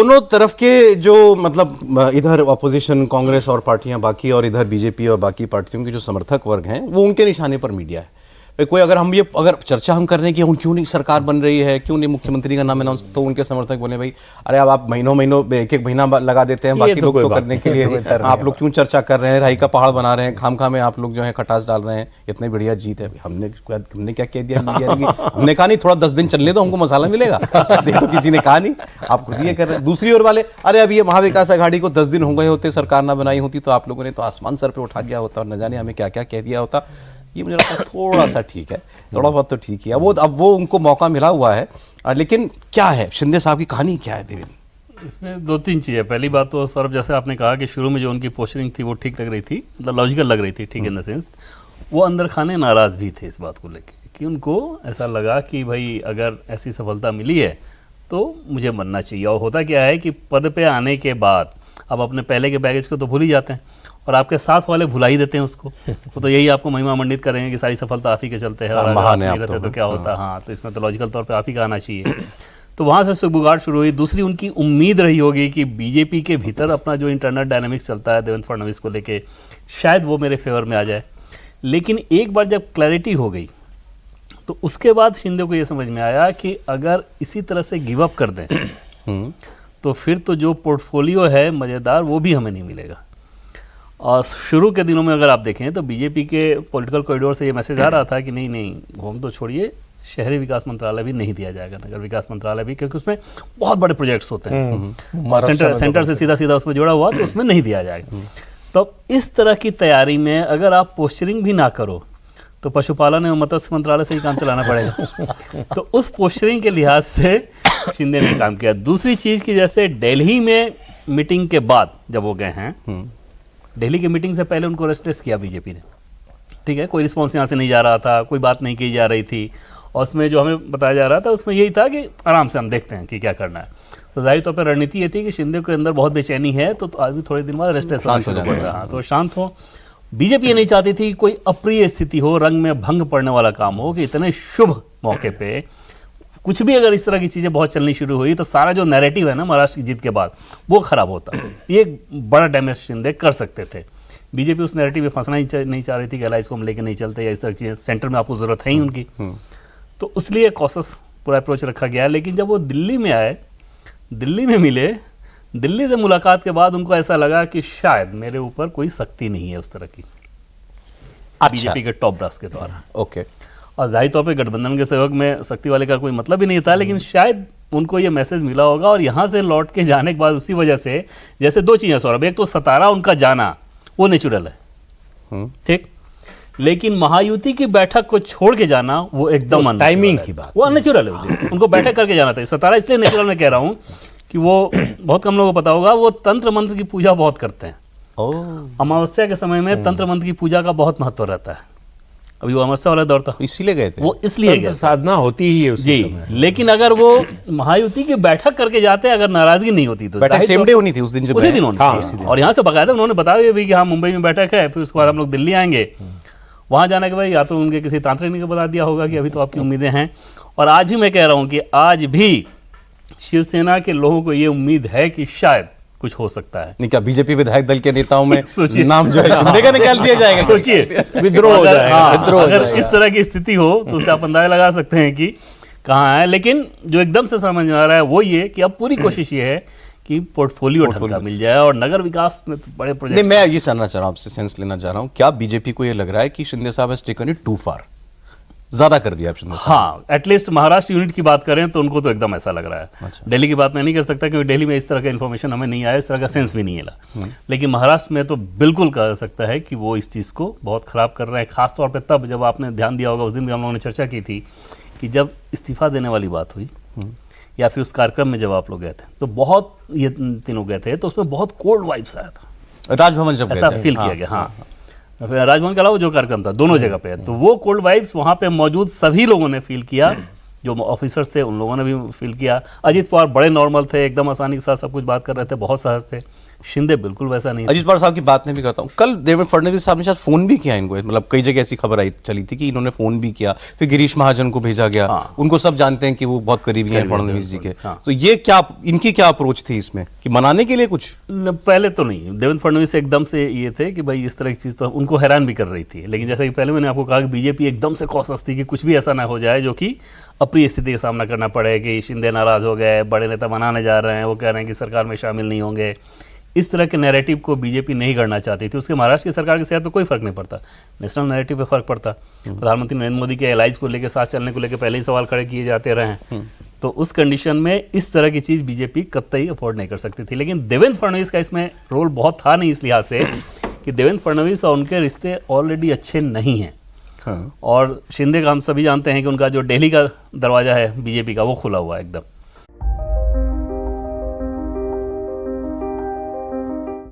दोनों तरफ के जो मतलब इधर अपोजिशन कांग्रेस और पार्टियां बाकी और इधर बीजेपी और बाकी पार्टियों के जो समर्थक वर्ग हैं वो उनके निशाने पर मीडिया है। कोई अगर चर्चा हम कर रहे हैं कि क्यों नहीं सरकार बन रही है, क्यों नहीं मुख्यमंत्री का नाम अनाउंस, तो उनके समर्थक बोले भाई अरे अब आप महीनों एक एक महीना लगा देते हैं बाकी लोग तो करने के लिए, आप लोग क्यों चर्चा कर रहे हैं, राई का पहाड़ बना रहे हैं, खामखा में आप लोग जो है खटास डाल रहे हैं, इतनी बढ़िया जीत है। हमने क्या कह दिया मीडिया ने? हमने कहा नहीं थोड़ा 10 दिन चलने दो, हमको मसाला मिलेगा। तो किसी ने कहा नहीं, आप खुद ये कर रहे हैं। दूसरी ओर वाले अरे अब ये महाविकास आघाड़ी को 10 दिन हो गए होते, सरकार ना बनाई होती तो आप लोगों ने तो आसमान सर पे उठा दिया होता और न जाने हमें क्या क्या कह दिया होता। ये मुझे लगता है थोड़ा सा ठीक है, थोड़ा बहुत तो ठीक है। अब वो उनको मौका मिला हुआ है, लेकिन क्या है शिंदे साहब की कहानी क्या है देवेंद्र? इसमें 2-3 चीज़ें। पहली बात तो सौरभ, जैसे आपने कहा कि शुरू में जो उनकी पोस्टरिंग थी वो ठीक लग रही थी, मतलब लॉजिकल लग रही थी, ठीक इन द सेंस वो अंदर खाने नाराज़ भी थे इस बात को लेकर कि उनको ऐसा लगा कि भाई अगर ऐसी सफलता मिली है तो मुझे बनना चाहिए। और होता क्या है कि पद पे आने के बाद अब अपने पहले के बैगेज को तो भूल ही जाते हैं और आपके साथ वाले भुला ही देते हैं उसको। वो तो यही आपको महिमा मंडित करेंगे कि सारी सफलता आप ही के चलते हैं, और अगर आप नहीं रहते तो क्या होता। हाँ, तो इसमें तो लॉजिकल तौर पे आप ही का आना चाहिए। तो वहाँ से सुबुगाड़ शुरू हुई। दूसरी उनकी उम्मीद रही होगी कि बीजेपी के भीतर अपना जो इंटरनल डायनामिक्स चलता है देवेंद्र फडणवीस को लेके, शायद वो मेरे फेवर में आ जाए। लेकिन एक बार जब क्लैरिटी हो गई तो उसके बाद शिंदे को ये समझ में आया कि अगर इसी तरह से गिव अप कर दें तो फिर तो जो पोर्टफोलियो है मज़ेदार वो भी हमें नहीं मिलेगा। और शुरू के दिनों में अगर आप देखें तो बीजेपी के पॉलिटिकल कॉरिडोर से ये मैसेज आ रहा था कि नहीं होम तो छोड़िए, शहरी विकास मंत्रालय भी नहीं दिया जाएगा, नगर विकास मंत्रालय भी, क्योंकि उसमें बहुत बड़े प्रोजेक्ट्स होते हैं, सेंटर से सीधा उसमें जुड़ा हुआ, तो उसमें नहीं दिया जाएगा। तो इस तरह की तैयारी में अगर आप पोस्चरिंग भी ना करो तो पशुपालन एवं मत्स्य मंत्रालय से ही काम चलाना पड़ेगा। तो उस पोस्चरिंग के लिहाज से शिंदे ने काम किया। दूसरी चीज़ की जैसे दिल्ली में मीटिंग के बाद जब वो गए हैं, दिल्ली की मीटिंग से पहले उनको रेस्टलेस किया बीजेपी ने, ठीक है, कोई रिस्पॉन्स यहाँ से नहीं जा रहा था, कोई बात नहीं की जा रही थी, और उसमें जो हमें बताया जा रहा था उसमें यही था कि आराम से हम देखते हैं कि क्या करना है। तो जाहिर तौर पर रणनीति ये थी कि शिंदे के अंदर बहुत बेचैनी है, तो आदमी थोड़े दिन बाद रेस्टलेस होना शुरू कर रहा है, तो शांत हो। बीजेपी ये नहीं चाहती थी कोई अप्रिय स्थिति हो, रंग में भंग पड़ने वाला काम हो, कि इतने शुभ मौके पे कुछ भी अगर इस तरह की चीज़ें बहुत चलनी शुरू हुई तो सारा जो नैरेटिव है ना महाराष्ट्र की जीत के बाद वो खराब होता। ये एक बड़ा डैमेज शिंदे कर सकते थे। बीजेपी उस नैरेटिव में फंसना ही नहीं चाह रही थी कि अलाइज को हम लेके नहीं चलते, या इस तरह की सेंटर में आपको ज़रूरत है ही उनकी, तो इसलिए कॉशस पूरा अप्रोच रखा गया। लेकिन जब वो दिल्ली में आए, दिल्ली में मिले, दिल्ली से मुलाकात के बाद उनको ऐसा लगा कि शायद मेरे ऊपर कोई शक्ति नहीं है उस तरह की, बीजेपी के टॉप ब्रास के द्वारा। ओके। और जाहिर तौर पे गठबंधन के सहयोग में शक्ति वाले का कोई मतलब ही नहीं था, लेकिन शायद उनको ये मैसेज मिला होगा। और यहाँ से लौट के जाने के बाद उसी वजह से, जैसे 2 चीज़ें सौरभ, एक तो सतारा उनका जाना वो नेचुरल है, ठीक, लेकिन महायुति की बैठक को छोड़ के जाना वो एकदम टाइमिंग की बात, वो अननेचुरल है। उनको बैठक करके जाना था। सतारा इसलिए नेचुरल मैं कह रहा हूँ कि वो बहुत कम लोगों को पता होगा, वो तंत्र मंत्र की पूजा बहुत करते हैं। अमावस्या के समय में तंत्र मंत्र की पूजा का बहुत महत्व रहता है। अभी वो अमावस्या वाला दौर था, इसीलिए गए थे, वो इसलिए गए, साधना होती ही है उसी समय। लेकिन अगर वो महायुति की बैठक करके जाते, अगर नाराजगी नहीं होती तो बैठक सेम डे होनी थी, उस दिन उसी दिन होनी थी। और यहाँ से बकायदा उन्होंने बताया भी कि हाँ मुंबई में बैठक है, फिर उसके बाद हम लोग दिल्ली आएंगे। वहाँ जाने के बाद या तो उनके किसी तांत्रिक ने बता दिया होगा कि अभी तो आपकी उम्मीदें हैं। और आज भी मैं कह रहा हूँ कि आज भी शिवसेना के लोगों को ये उम्मीद है कि शायद कुछ हो सकता है। नहीं, क्या बीजेपी विधायक दल के नेताओं में नाम जो है शिंदे का निकाल दिया जाएगा? सोचिए, विद्रोह हो जाएगा। अगर इस तरह की स्थिति हो तो उससे आप अंदाजा लगा सकते हैं कि कहाँ है। लेकिन जो एकदम से समझ में आ रहा है वो ये कि अब पूरी कोशिश ये है कि पोर्टफोलियो ढंग का मिल जाए, और नगर विकास में तो बड़े प्रोजेक्ट। मैं ये जानना चाह रहा हूँ, आपसे सेंस लेना चाह रहा हूँ, क्या बीजेपी को ये लग रहा है कि शिंदे साहब हैज टेकन इट टू फार, ज्यादा कर दिया शिंदे साहब? हाँ, एटलीस्ट महाराष्ट्र यूनिट की बात करें तो उनको तो एकदम ऐसा लग रहा है। अच्छा। दिल्ली की बात मैं नहीं कर सकता क्योंकि दिल्ली में इस तरह का इन्फॉर्मेशन हमें नहीं आया, इस तरह का सेंस भी नहीं मिला। लेकिन महाराष्ट्र में तो बिल्कुल कह सकता है कि वो इस चीज़ को बहुत खराब कर रहे हैं। खासतौर पर तब जब आपने ध्यान दिया होगा, उस दिन भी हम लोगों ने चर्चा की थी कि जब इस्तीफा देने वाली बात हुई या फिर उस कार्यक्रम में जब आप लोग गए थे, तो बहुत, ये तीनों गए थे, तो उसमें बहुत कोल्ड वाइब्स आया था, राजभवन जब ऐसा फील किया गया। हाँ, राजभवन के अलावा जो कार्यक्रम था दोनों जगह पे, तो वो कोल्ड वाइब्स वहाँ पे मौजूद सभी लोगों ने फील किया जो ऑफिसर्स थे उन लोगों ने भी फील किया। अजीत पवार बड़े नॉर्मल थे, एकदम आसानी के साथ सब कुछ बात कर रहे थे, बहुत सहज थे। शिंदे बिल्कुल वैसा नहीं थे। अजीत पवार साहब की बात में भी करता हूँ, कल देवेंद्र फडणवीस साहब ने शायद फोन भी किया इनको, मतलब कई जगह ऐसी खबर आई चली थी कि इन्होंने फोन भी किया, फिर गिरीश महाजन को भेजा गया। हाँ। उनको सब जानते हैं कि वो बहुत करीबी हैं फडणवीस जी के। हाँ। तो ये क्या इनकी क्या अप्रोच थी इसमें कि मनाने के लिए कुछ? पहले तो नहीं, देवेंद्र फडणवीस एकदम से ये थे कि भाई इस तरह की चीज़ तो उनको हैरान भी कर रही थी। लेकिन जैसा कि पहले मैंने आपको कहा कि बीजेपी एकदम से कॉशस थी कि कुछ भी ऐसा ना हो जाए जो कि अप्रिय स्थिति का सामना करना पड़े, कि शिंदे नाराज हो गए, बड़े नेता मनाने जा रहे हैं, वो कह रहे हैं कि सरकार में शामिल नहीं होंगे। इस तरह के नैरेटिव को बीजेपी नहीं गढ़ना चाहती थी। उसके महाराष्ट्र की सरकार की सेहत पे कोई फर्क नहीं पड़ता, नेशनल नैरेटिव पे फर्क पड़ता। प्रधानमंत्री नरेंद्र मोदी के एलाइज को लेकर, साथ चलने को लेकर पहले ही सवाल खड़े किए जाते रहे हैं। तो उस कंडीशन में इस तरह की चीज़ बीजेपी कतई अफोर्ड नहीं कर सकती थी। लेकिन देवेंद्र फडणवीस का इसमें रोल बहुत था नहीं, इस लिहाज से कि देवेंद्र फडणवीस और उनके रिश्ते ऑलरेडी अच्छे नहीं हैं। हाँ। और शिंदे का हम सभी जानते हैं कि उनका जो दिल्ली का दरवाज़ा है बीजेपी का, वो खुला हुआ है एकदम।